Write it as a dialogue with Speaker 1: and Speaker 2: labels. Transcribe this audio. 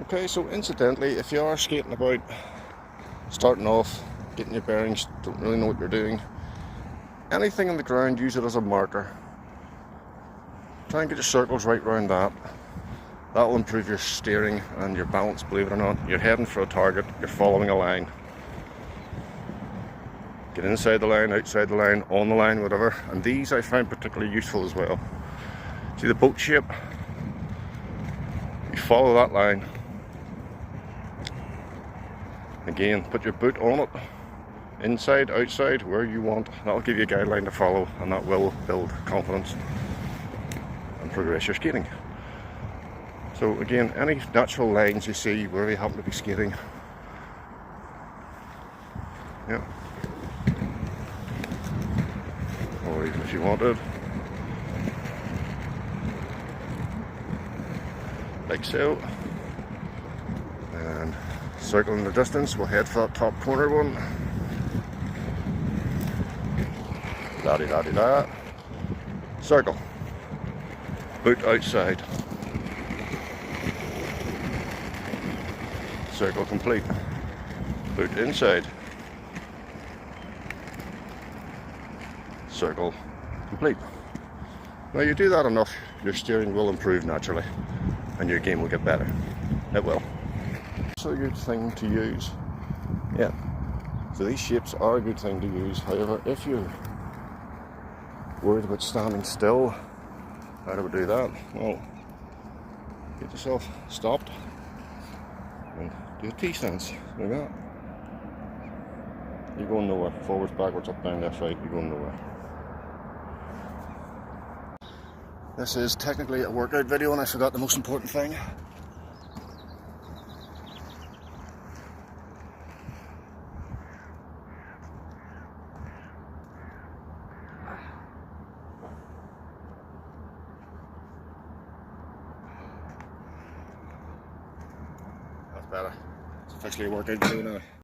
Speaker 1: Okay, so incidentally, if you are skating about, starting off, getting your bearings, don't really know what you're doing, anything on the ground, use it as a marker. Try and get your circles right around that. That will improve your steering and your balance, believe it or not. You're heading for a target, you're following a line. Get inside the line, outside the line, on the line, whatever. And these I find particularly useful as well. See the boat shape? You follow that line. Again, put your boot on it, inside, outside, where you want. That'll give you a guideline to follow, and that will build confidence and progress your skating. So again, any natural lines you see where you happen to be skating, yeah, or even if you wanted, like so, and circle in the distance, we'll head for that top corner one. La-di-da-di-da. Circle. Boot outside. Circle complete. Boot inside. Circle complete. Now you do that enough, your steering will improve naturally and your game will get better. It will. It's a good thing to use. Yeah. So these shapes are a good thing to use. However, if you're worried about standing still, how do we do that? Well, get yourself stopped and do a T-stance like that. You're going nowhere. Forwards, backwards, up, down, left, right, you're going nowhere. This is technically a workout video and I forgot the most important thing. That's better. It's officially a workout video now.